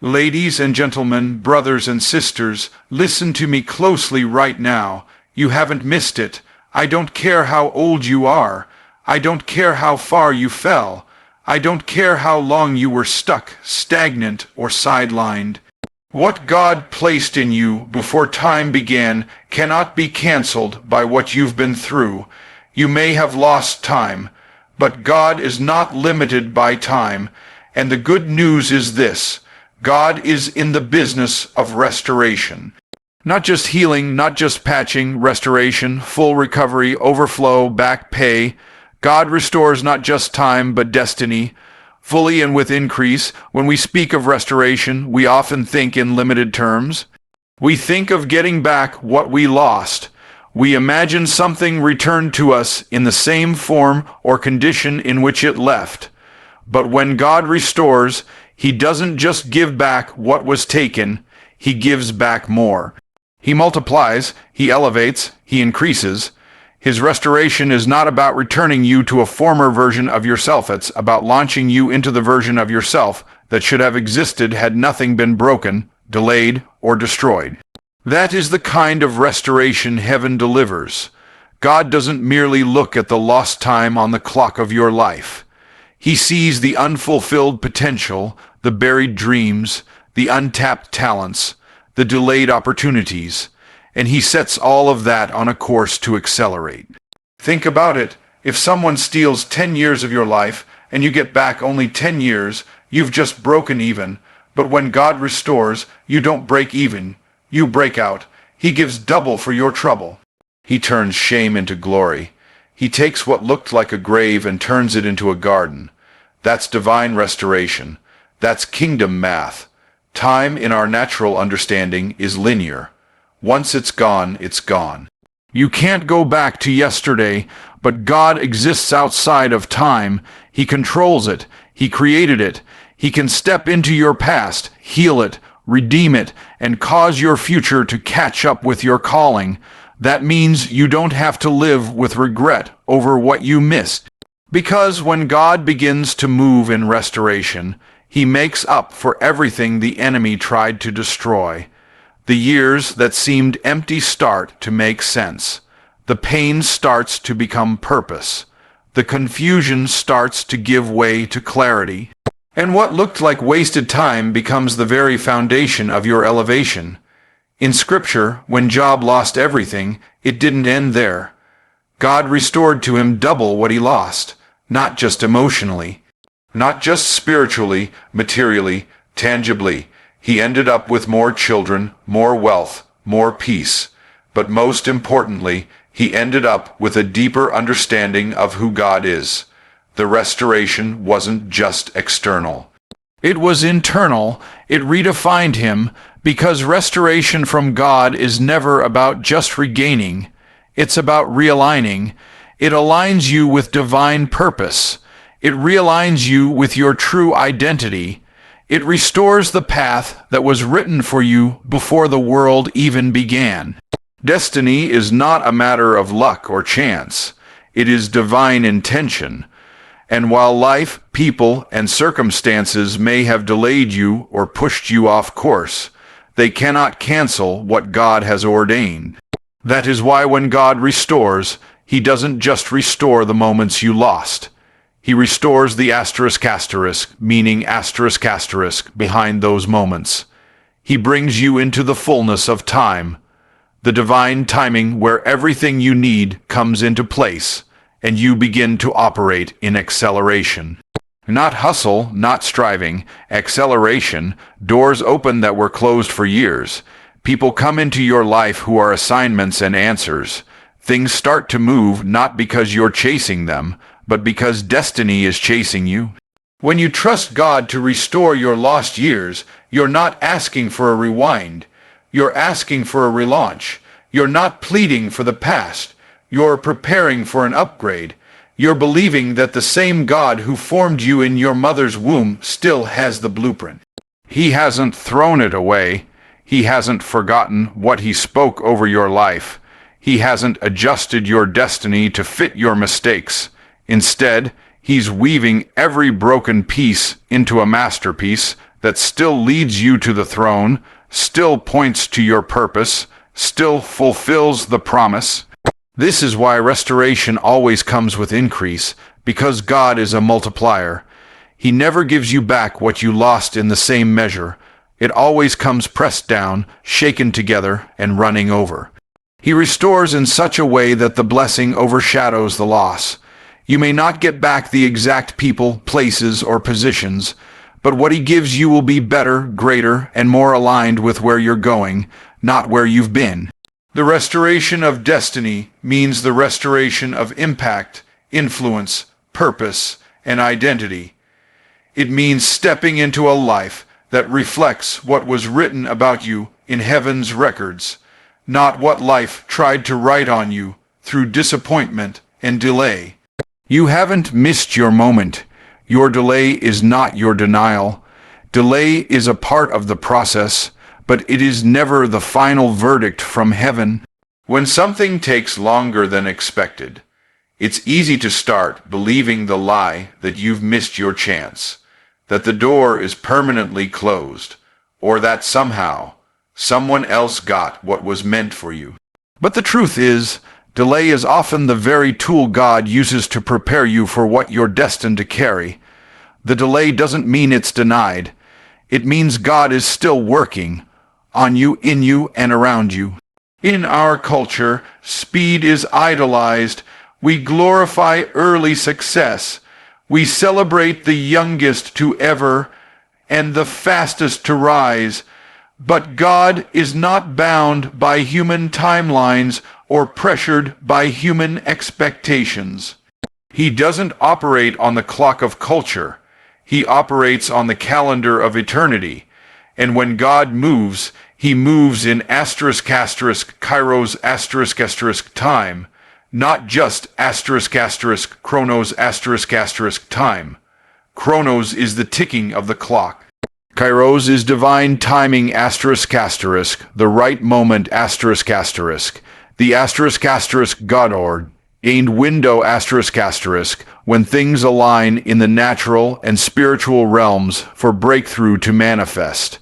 Ladies and gentlemen, brothers and sisters, listen to me closely right now. You haven't missed it. I don't care how old you are. I don't care how far you fell. I don't care how long you were stuck, stagnant, or sidelined. What God placed in you before time began cannot be canceled by what you've been through. You may have lost time, but God is not limited by time, and the good news is this: God is in the business of restoration. Not just healing, not just patching, restoration, full recovery, overflow, back pay. God restores not just time, but destiny, fully and with increase. When we speak of restoration, we often think in limited terms. We think of getting back what we lost. We imagine something returned to us in the same form or condition in which it left. But when God restores, He doesn't just give back what was taken, He gives back more. He multiplies, He elevates, He increases. His restoration is not about returning you to a former version of yourself. It's about launching you into the version of yourself that should have existed had nothing been broken, delayed, or destroyed. That is the kind of restoration heaven delivers. God doesn't merely look at the lost time on the clock of your life. He sees the unfulfilled potential, the buried dreams, the untapped talents, the delayed opportunities, and He sets all of that on a course to accelerate. Think about it. If someone steals 10 years of your life and you get back only 10 years, you've just broken even. But when God restores, you don't break even. You break out. He gives double for your trouble. He turns shame into glory. He takes what looked like a grave and turns it into a garden. That's divine restoration. That's kingdom math. Time in our natural understanding is linear. Once it's gone, it's gone. You can't go back to yesterday, but God exists outside of time. He controls it. He created it. He can step into your past, heal it, redeem it, and cause your future to catch up with your calling. That means you don't have to live with regret over what you missed. Because when God begins to move in restoration, He makes up for everything the enemy tried to destroy. The years that seemed empty start to make sense. The pain starts to become purpose. The confusion starts to give way to clarity. And what looked like wasted time becomes the very foundation of your elevation. In Scripture, when Job lost everything, it didn't end there. God restored to him double what he lost, not just emotionally, not just spiritually, materially, tangibly. He ended up with more children, more wealth, more peace. But most importantly, he ended up with a deeper understanding of who God is. The restoration wasn't just external. It was internal. It redefined him, because restoration from God is never about just regaining. It's about realigning. It aligns you with divine purpose. It realigns you with your true identity. It restores the path that was written for you before the world even began. Destiny is not a matter of luck or chance. It is divine intention. And while life, people, and circumstances may have delayed you or pushed you off course, they cannot cancel what God has ordained. That is why when God restores, He doesn't just restore the moments you lost. He restores the ***, meaning *** behind those moments. He brings you into the fullness of time, the divine timing where everything you need comes into place, and you begin to operate in acceleration. Not hustle, not striving, acceleration. Doors open that were closed for years. People come into your life who are assignments and answers. Things start to move not because you're chasing them, but because destiny is chasing you. When you trust God to restore your lost years, you're not asking for a rewind. You're asking for a relaunch. You're not pleading for the past. You're preparing for an upgrade. You're believing that the same God who formed you in your mother's womb still has the blueprint. He hasn't thrown it away. He hasn't forgotten what He spoke over your life. He hasn't adjusted your destiny to fit your mistakes. Instead, He's weaving every broken piece into a masterpiece, that still leads you to the throne, still points to your purpose, still fulfills the promise. This is why restoration always comes with increase, because God is a multiplier. He never gives you back what you lost in the same measure. It always comes pressed down, shaken together, and running over. He restores in such a way that the blessing overshadows the loss. You may not get back the exact people, places, or positions, but what he gives you will be better, greater, and more aligned with where you're going, not where you've been. The restoration of destiny means the restoration of impact, influence, purpose, and identity. It means stepping into a life that reflects what was written about you in heaven's records, not what life tried to write on you through disappointment and delay. You haven't missed your moment. Your delay is not your denial. Delay is a part of the process, but it is never the final verdict from heaven. When something takes longer than expected, it's easy to start believing the lie that you've missed your chance, that the door is permanently closed, or that somehow someone else got what was meant for you. But the truth is, delay is often the very tool God uses to prepare you for what you're destined to carry. The delay doesn't mean it's denied. It means God is still working on you, in you, and around you. In our culture, speed is idolized. We glorify early success. We celebrate the youngest to ever and the fastest to rise. But God is not bound by human timelines or pressured by human expectations. He doesn't operate on the clock of culture. He operates on the calendar of eternity. And when God moves, he moves in kairos time, not just chronos time. Chronos is the ticking of the clock. Kairos is divine timing the right moment the God-ordained window when things align in the natural and spiritual realms for breakthrough to manifest.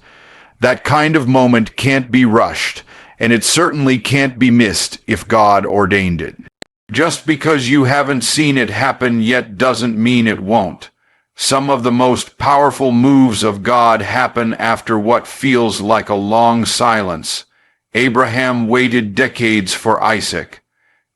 That kind of moment can't be rushed, and it certainly can't be missed if God ordained it. Just because you haven't seen it happen yet doesn't mean it won't. Some of the most powerful moves of God happen after what feels like a long silence. Abraham waited decades for Isaac.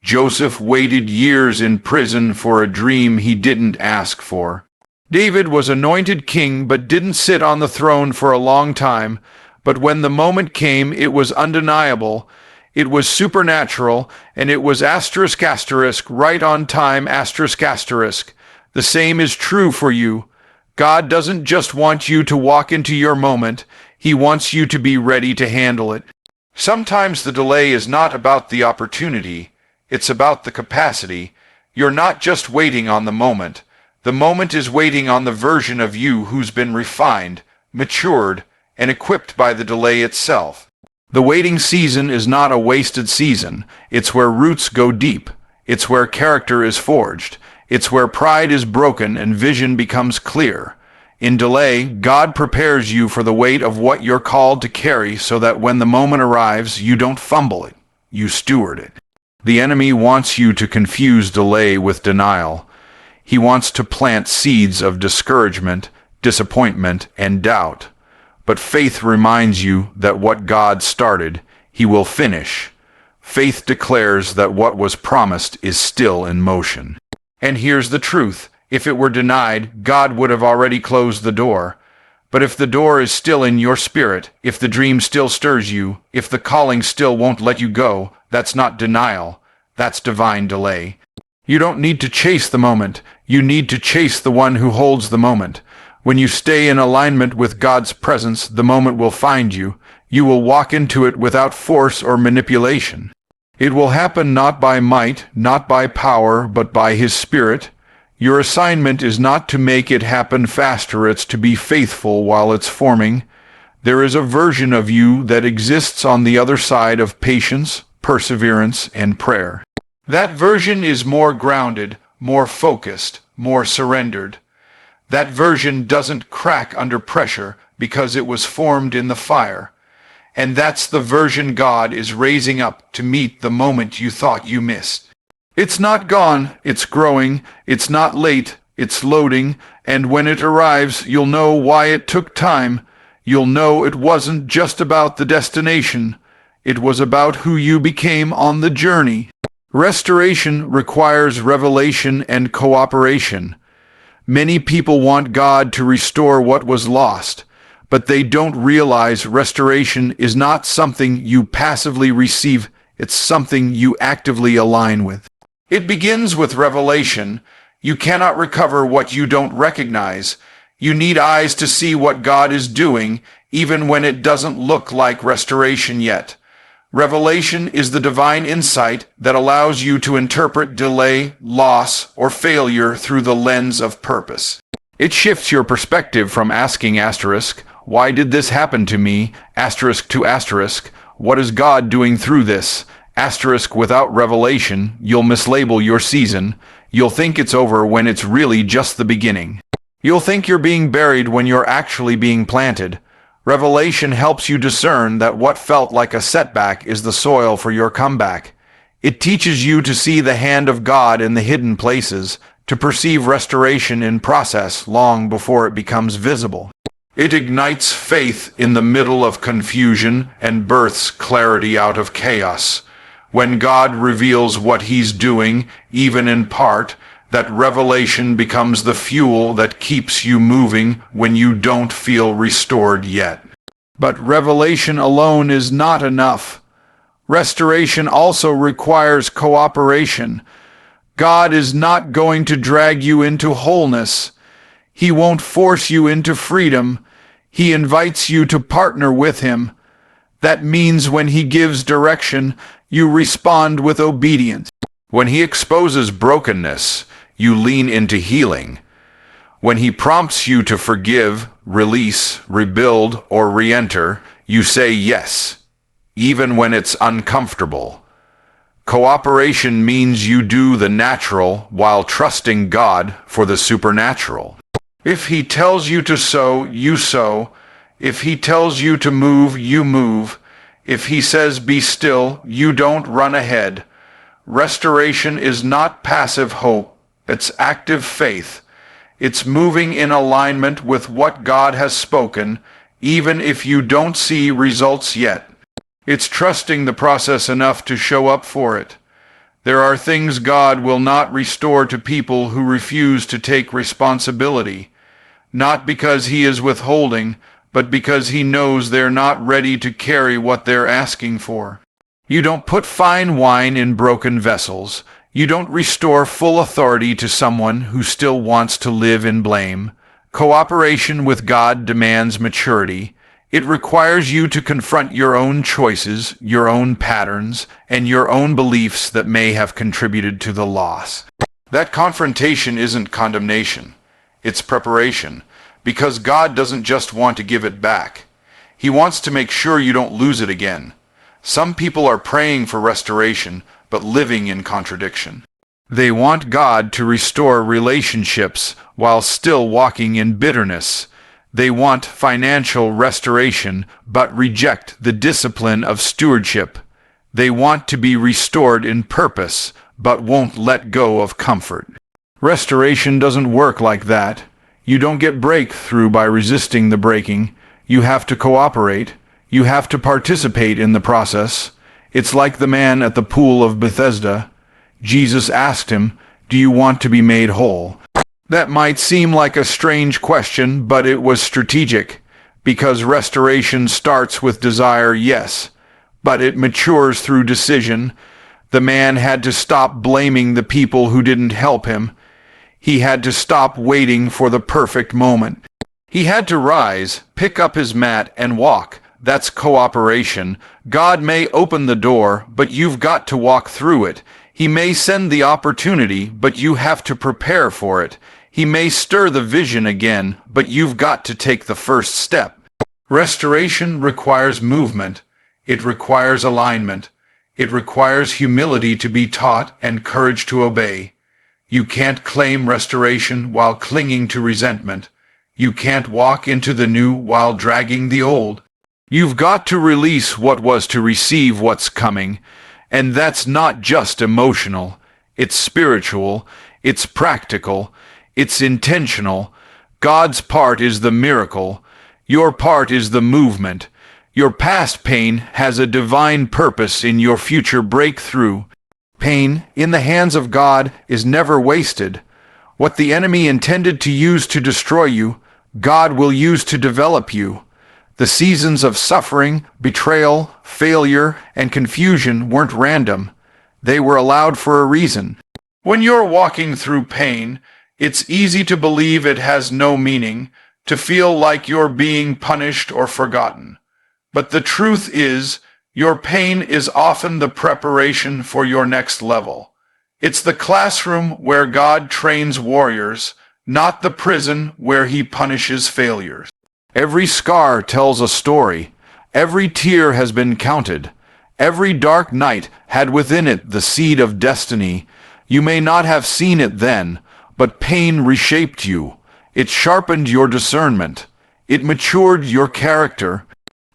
Joseph waited years in prison for a dream he didn't ask for. David was anointed king but didn't sit on the throne for a long time. But when the moment came, it was undeniable. It was supernatural, and it was right on time The same is true for you. God doesn't just want you to walk into your moment. He wants you to be ready to handle it. Sometimes the delay is not about the opportunity. It's about the capacity. You're not just waiting on the moment. The moment is waiting on the version of you who's been refined, matured, and equipped by the delay itself. The waiting season is not a wasted season. It's where roots go deep. It's where character is forged. It's where pride is broken and vision becomes clear. In delay, God prepares you for the weight of what you're called to carry so that when the moment arrives, you don't fumble it. You steward it. The enemy wants you to confuse delay with denial. He wants to plant seeds of discouragement, disappointment, and doubt. But faith reminds you that what God started, he will finish. Faith declares that what was promised is still in motion. And here's the truth. If it were denied, God would have already closed the door. But if the door is still in your spirit, if the dream still stirs you, if the calling still won't let you go, that's not denial. That's divine delay. You don't need to chase the moment. You need to chase the one who holds the moment. When you stay in alignment with God's presence, the moment will find you. You will walk into it without force or manipulation. It will happen not by might, not by power, but by His Spirit. Your assignment is not to make it happen faster, it's to be faithful while it's forming. There is a version of you that exists on the other side of patience, perseverance, and prayer. That version is more grounded, more focused, more surrendered. That version doesn't crack under pressure, because it was formed in the fire. And that's the version God is raising up to meet the moment you thought you missed. It's not gone, it's growing, it's not late, it's loading, and when it arrives, you'll know why it took time. You'll know it wasn't just about the destination. It was about who you became on the journey. Restoration requires revelation and cooperation. Many people want God to restore what was lost, but they don't realize restoration is not something you passively receive, it's something you actively align with. It begins with revelation. You cannot recover what you don't recognize. You need eyes to see what God is doing, even when it doesn't look like restoration yet. Revelation is the divine insight that allows you to interpret delay, loss, or failure through the lens of purpose. It shifts your perspective from asking asterisk, why did this happen to me, asterisk to asterisk, what is God doing through this, asterisk without revelation, you'll mislabel your season, you'll think it's over when it's really just the beginning. You'll think you're being buried when you're actually being planted. Revelation helps you discern that what felt like a setback is the soil for your comeback. It teaches you to see the hand of God in the hidden places, to perceive restoration in process long before it becomes visible. It ignites faith in the middle of confusion and births clarity out of chaos. When God reveals what He's doing, even in part, that revelation becomes the fuel that keeps you moving when you don't feel restored yet. But revelation alone is not enough. Restoration also requires cooperation. God is not going to drag you into wholeness. He won't force you into freedom. He invites you to partner with Him. That means when He gives direction, you respond with obedience. When He exposes brokenness, you lean into healing. When He prompts you to forgive, release, rebuild, or re-enter, you say yes, even when it's uncomfortable. Cooperation means you do the natural while trusting God for the supernatural. If He tells you to sow, you sow. If He tells you to move, you move. If He says be still, you don't run ahead. Restoration is not passive hope. It's active faith. It's moving in alignment with what God has spoken, even if you don't see results yet. It's trusting the process enough to show up for it. There are things God will not restore to people who refuse to take responsibility, not because He is withholding, but because He knows they're not ready to carry what they're asking for. You don't put fine wine in broken vessels. You don't restore full authority to someone who still wants to live in blame. Cooperation with God demands maturity. It requires you to confront your own choices, your own patterns, and your own beliefs that may have contributed to the loss. That confrontation isn't condemnation. It's preparation, because God doesn't just want to give it back. He wants to make sure you don't lose it again. Some people are praying for restoration, but living in contradiction. They want God to restore relationships while still walking in bitterness. They want financial restoration, but reject the discipline of stewardship. They want to be restored in purpose, but won't let go of comfort. Restoration doesn't work like that. You don't get breakthrough by resisting the breaking. You have to cooperate. You have to participate in the process. It's like the man at the pool of Bethesda. Jesus asked him, "Do you want to be made whole?" That might seem like a strange question, but it was strategic, because restoration starts with desire, yes, but it matures through decision. The man had to stop blaming the people who didn't help him. He had to stop waiting for the perfect moment. He had to rise, pick up his mat, and walk. That's cooperation. God may open the door, but you've got to walk through it. He may send the opportunity, but you have to prepare for it. He may stir the vision again, but you've got to take the first step. Restoration requires movement. It requires alignment. It requires humility to be taught and courage to obey. You can't claim restoration while clinging to resentment. You can't walk into the new while dragging the old. You've got to release what was to receive what's coming, and that's not just emotional. It's spiritual, it's practical, it's intentional. God's part is the miracle. Your part is the movement. Your past pain has a divine purpose in your future breakthrough. Pain, in the hands of God, is never wasted. What the enemy intended to use to destroy you, God will use to develop you. The seasons of suffering, betrayal, failure, and confusion weren't random. They were allowed for a reason. When you're walking through pain, it's easy to believe it has no meaning, to feel like you're being punished or forgotten. But the truth is, your pain is often the preparation for your next level. It's the classroom where God trains warriors, not the prison where he punishes failures. Every scar tells a story. Every tear has been counted. Every dark night had within it the seed of destiny. You may not have seen it then, but pain reshaped you. It sharpened your discernment. It matured your character.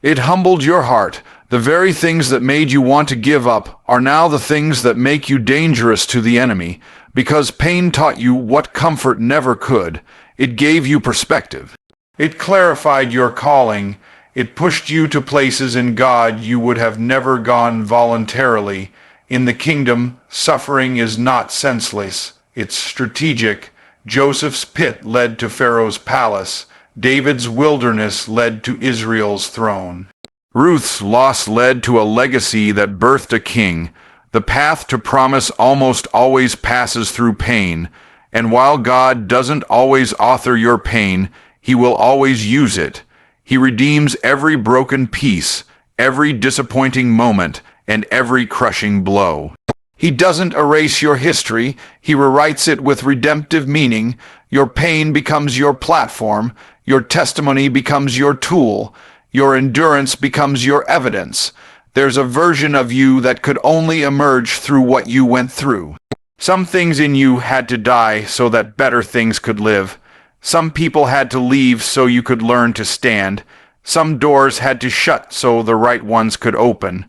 It humbled your heart. The very things that made you want to give up are now the things that make you dangerous to the enemy, because pain taught you what comfort never could. It gave you perspective. It clarified your calling. It pushed you to places in God you would have never gone voluntarily. In the kingdom, suffering is not senseless. It's strategic. Joseph's pit led to Pharaoh's palace. David's wilderness led to Israel's throne. Ruth's loss led to a legacy that birthed a king. The path to promise almost always passes through pain, and while God doesn't always author your pain, he will always use it. He redeems every broken piece, every disappointing moment, and every crushing blow. He doesn't erase your history, he rewrites it with redemptive meaning. Your pain becomes your platform, your testimony becomes your tool, your endurance becomes your evidence. There's a version of you that could only emerge through what you went through. Some things in you had to die so that better things could live. Some people had to leave so you could learn to stand. Some doors had to shut so the right ones could open.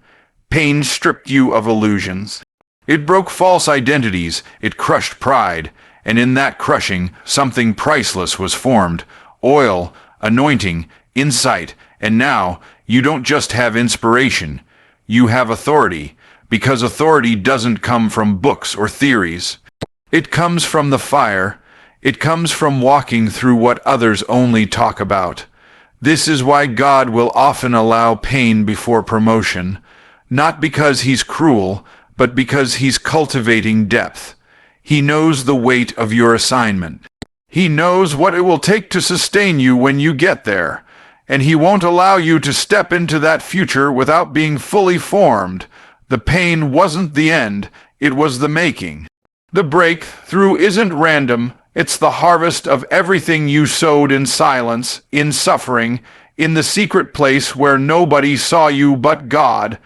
Pain stripped you of illusions. It broke false identities, it crushed pride, and in that crushing, something priceless was formed. Oil, anointing, insight, and now you don't just have inspiration, you have authority, because authority doesn't come from books or theories. It comes from the fire. It comes from walking through what others only talk about. This is why God will often allow pain before promotion, not because he's cruel, but because he's cultivating depth. He knows the weight of your assignment. He knows what it will take to sustain you when you get there, and he won't allow you to step into that future without being fully formed. The pain wasn't the end, it was the making. The breakthrough isn't random. It's the harvest of everything you sowed in silence, in suffering, in the secret place where nobody saw you but God.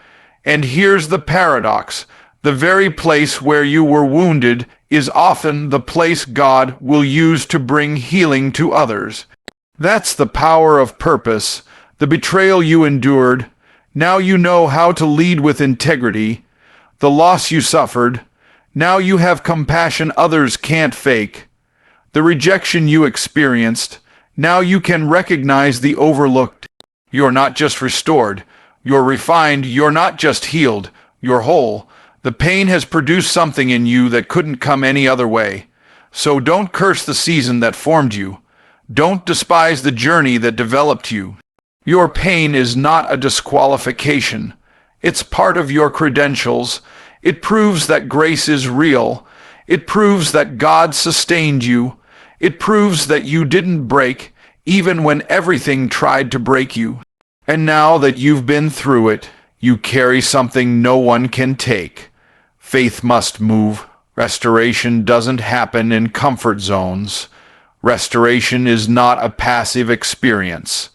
And here's the paradox. The very place where you were wounded is often the place God will use to bring healing to others. That's the power of purpose. The betrayal you endured. Now you know how to lead with integrity. The loss you suffered. Now you have compassion others can't fake. The rejection you experienced, now you can recognize the overlooked. You're not just restored, you're refined, you're not just healed, you're whole. The pain has produced something in you that couldn't come any other way. So don't curse the season that formed you. Don't despise the journey that developed you. Your pain is not a disqualification. It's part of your credentials. It proves that grace is real. It proves that God sustained you. It proves that you didn't break, even when everything tried to break you. And now that you've been through it, you carry something no one can take. Faith must move. Restoration doesn't happen in comfort zones. Restoration is not a passive experience.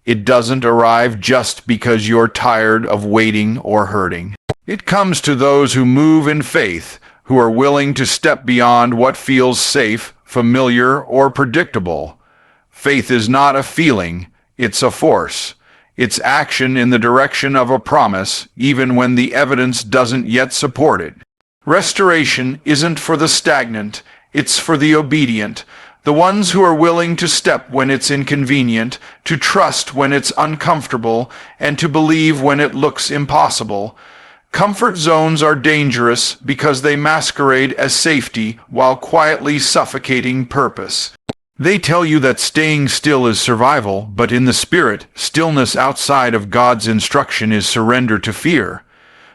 It doesn't arrive just because you're tired of waiting or hurting. It comes to those who move in faith, who are willing to step beyond what feels safe, familiar, or predictable. Faith is not a feeling, it's a force. It's action in the direction of a promise, even when the evidence doesn't yet support it. Restoration isn't for the stagnant, it's for the obedient, the ones who are willing to step when it's inconvenient, to trust when it's uncomfortable, and to believe when it looks impossible. Comfort zones are dangerous because they masquerade as safety while quietly suffocating purpose. They tell you that staying still is survival, but in the spirit, stillness outside of God's instruction is surrender to fear.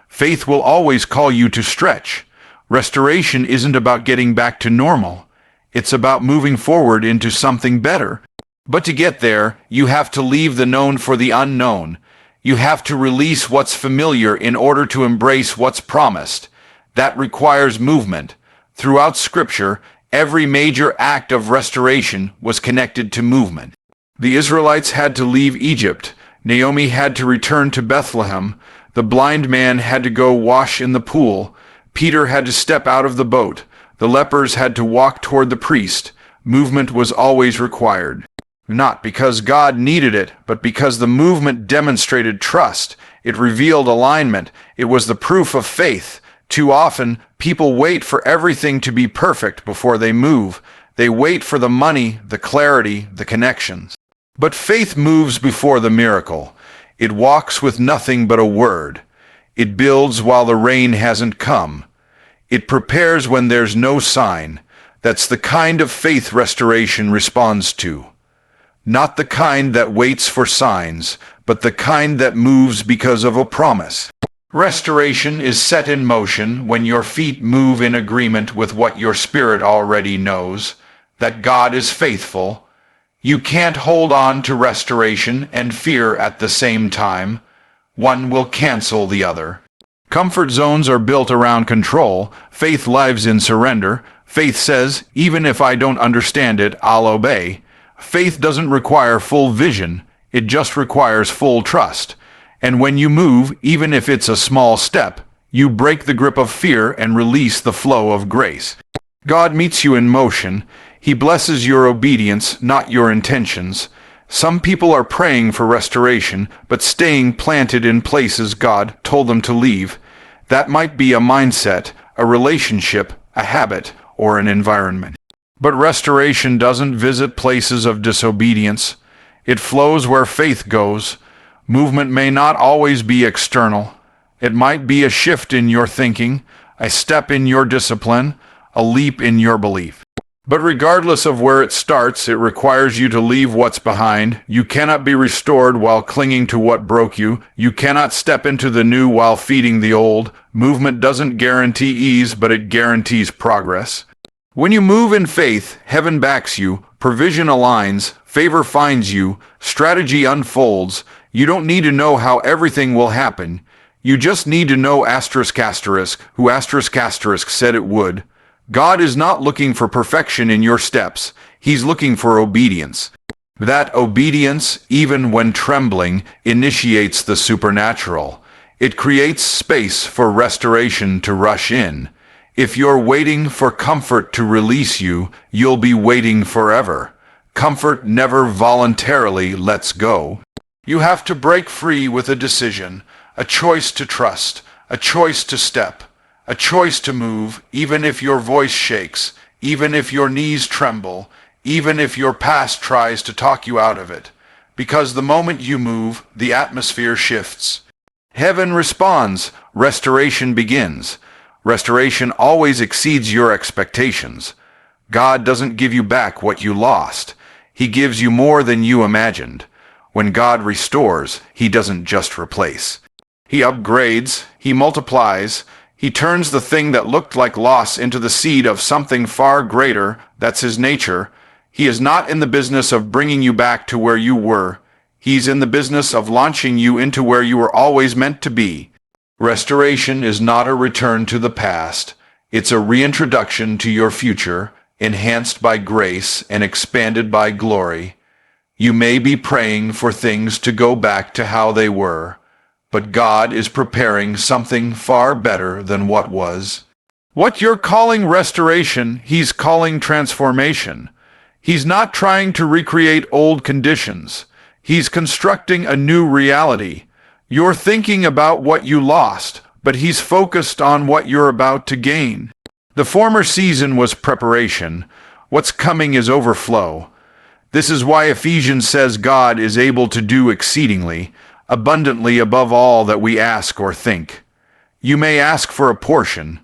Faith will always call you to stretch. Restoration isn't about getting back to normal. It's about moving forward into something better. But to get there, you have to leave the known for the unknown. You have to release what's familiar in order to embrace what's promised. That requires movement. Throughout Scripture, every major act of restoration was connected to movement. The Israelites had to leave Egypt. Naomi had to return to Bethlehem. The blind man had to go wash in the pool. Peter had to step out of the boat. The lepers had to walk toward the priest. Movement was always required. Not because God needed it, but because the movement demonstrated trust. It revealed alignment. It was the proof of faith. Too often, people wait for everything to be perfect before they move. They wait for the money, the clarity, the connections. But faith moves before the miracle. It walks with nothing but a word. It builds while the rain hasn't come. It prepares when there's no sign. That's the kind of faith restoration responds to. Not the kind that waits for signs, but the kind that moves because of a promise. Restoration is set in motion when your feet move in agreement with what your spirit already knows, that God is faithful. You can't hold on to restoration and fear at the same time. One will cancel the other. Comfort zones are built around control. Faith lives in surrender. Faith says, even if I don't understand it, I'll obey. Faith doesn't require full vision. It just requires full trust. And when you move, even if it's a small step, you break the grip of fear and release the flow of grace. God meets you in motion. He blesses your obedience, not your intentions. Some people are praying for restoration, but staying planted in places God told them to leave. That might be a mindset, a relationship, a habit, or an environment. But restoration doesn't visit places of disobedience. It flows where faith goes. Movement may not always be external. It might be a shift in your thinking, a step in your discipline, a leap in your belief. But regardless of where it starts, it requires you to leave what's behind. You cannot be restored while clinging to what broke you. You cannot step into the new while feeding the old. Movement doesn't guarantee ease, but it guarantees progress. When you move in faith, heaven backs you, provision aligns, favor finds you, strategy unfolds. You don't need to know how everything will happen. You just need to know ***, who *** said it would. God is not looking for perfection in your steps. He's looking for obedience. That obedience, even when trembling, initiates the supernatural. It creates space for restoration to rush in. If you're waiting for comfort to release you, you'll be waiting forever. Comfort never voluntarily lets go. You have to break free with a decision, a choice to trust, a choice to step, a choice to move, even if your voice shakes, even if your knees tremble, even if your past tries to talk you out of it. Because the moment you move, the atmosphere shifts. Heaven responds, restoration begins. Restoration always exceeds your expectations. God doesn't give you back what you lost. He gives you more than you imagined. When God restores, He doesn't just replace. He upgrades, He multiplies, He turns the thing that looked like loss into the seed of something far greater. That's His nature. He is not in the business of bringing you back to where you were. He's in the business of launching you into where you were always meant to be. Restoration is not a return to the past. It's a reintroduction to your future, enhanced by grace and expanded by glory. You may be praying for things to go back to how they were, but God is preparing something far better than what was. What you're calling restoration, He's calling transformation. He's not trying to recreate old conditions. He's constructing a new reality. You're thinking about what you lost, but he's focused on what you're about to gain. The former season was preparation. What's coming is overflow. This is why Ephesians says God is able to do exceedingly, abundantly above all that we ask or think. You may ask for a portion.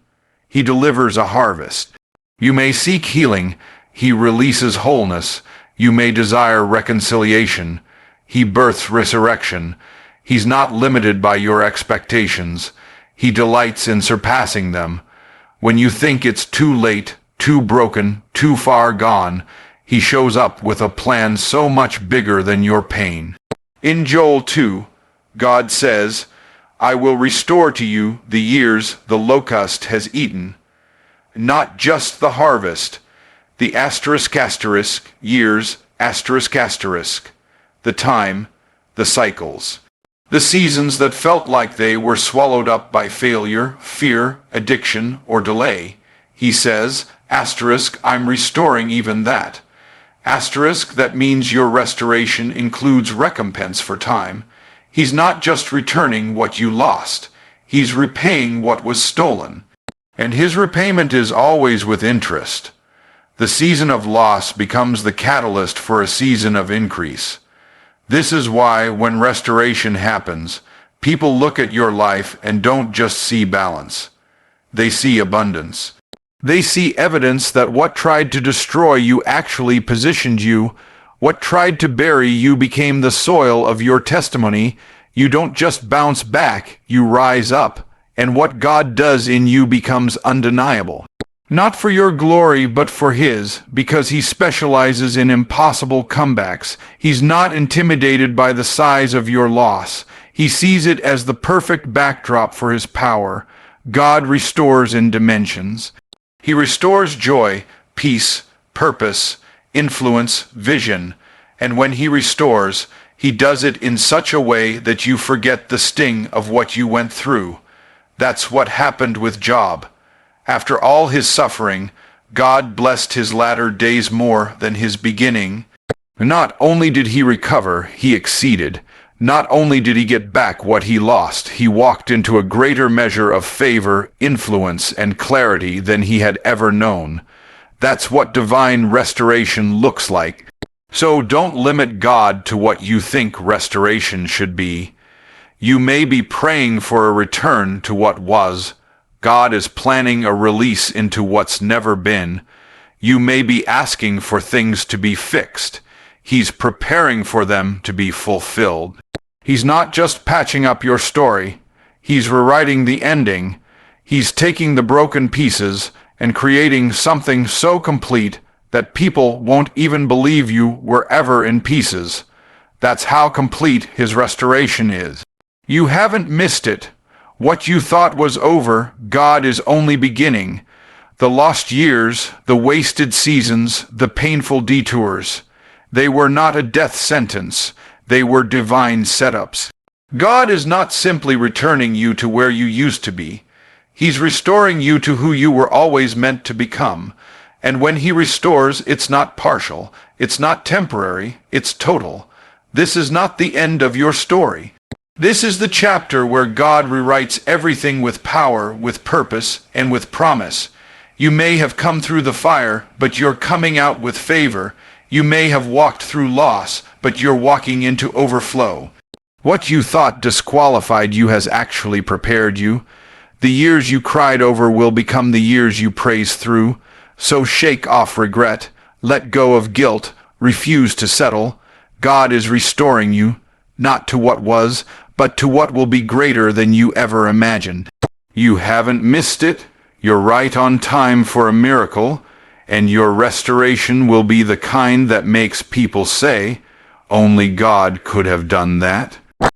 He delivers a harvest. You may seek healing. He releases wholeness. You may desire reconciliation. He births resurrection. He's not limited by your expectations. He delights in surpassing them. When you think it's too late, too broken, too far gone, he shows up with a plan so much bigger than your pain. In Joel 2, God says, I will restore to you the years the locust has eaten. Not just the harvest, the years, the time, the cycles. The seasons that felt like they were swallowed up by failure, fear, addiction, or delay. He says, I'm restoring even that. That means your restoration includes recompense for time. He's not just returning what you lost. He's repaying what was stolen. And his repayment is always with interest. The season of loss becomes the catalyst for a season of increase. This is why, when restoration happens, people look at your life and don't just see balance. They see abundance. They see evidence that what tried to destroy you actually positioned you. What tried to bury you became the soil of your testimony. You don't just bounce back, you rise up. And what God does in you becomes undeniable. Not for your glory, but for his, because he specializes in impossible comebacks. He's not intimidated by the size of your loss. He sees it as the perfect backdrop for his power. God restores in dimensions. He restores joy, peace, purpose, influence, vision. And when he restores, he does it in such a way that you forget the sting of what you went through. That's what happened with Job. After all his suffering, God blessed his latter days more than his beginning. Not only did he recover, he exceeded. Not only did he get back what he lost, he walked into a greater measure of favor, influence, and clarity than he had ever known. That's what divine restoration looks like. So don't limit God to what you think restoration should be. You may be praying for a return to what was. God is planning a release into what's never been. You may be asking for things to be fixed. He's preparing for them to be fulfilled. He's not just patching up your story. He's rewriting the ending. He's taking the broken pieces and creating something so complete that people won't even believe you were ever in pieces. That's how complete his restoration is. You haven't missed it. What you thought was over, God is only beginning. The lost years, the wasted seasons, the painful detours, they were not a death sentence. They were divine setups. God is not simply returning you to where you used to be. He's restoring you to who you were always meant to become. And when he restores, it's not partial, it's not temporary, it's total. This is not the end of your story. This is the chapter where God rewrites everything with power, with purpose, and with promise. You may have come through the fire, but you're coming out with favor. You may have walked through loss, but you're walking into overflow. What you thought disqualified you has actually prepared you. The years you cried over will become the years you praise through. So shake off regret, let go of guilt, refuse to settle. God is restoring you, not to what was, but to what will be greater than you ever imagined. You haven't missed it. You're right on time for a miracle, and your restoration will be the kind that makes people say, only God could have done that.